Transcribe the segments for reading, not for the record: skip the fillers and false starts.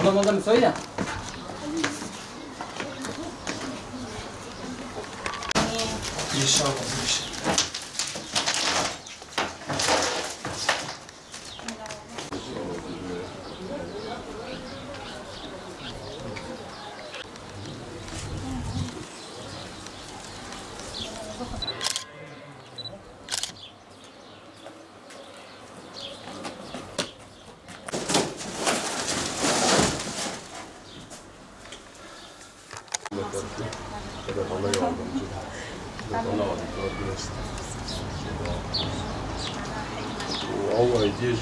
Ablam orada mı söyle? İnşallah. Bana yardımcı. Bana yardımcı. Allah diye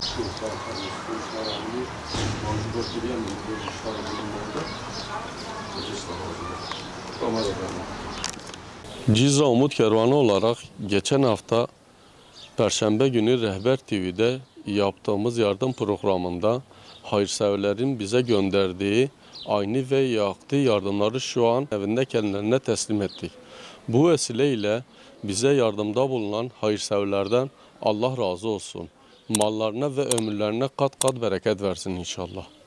Cizre Umut Kervanı olarak geçen hafta Perşembe günü Rehber TV'de yaptığımız yardım programında hayırseverlerin bize gönderdiği aynı ve yaktığı yardımları şu an evinde kendilerine teslim ettik. Bu vesileyle bize yardımda bulunan hayırseverlerden Allah razı olsun. Mallarına ve ömürlerine kat kat bereket versin inşallah.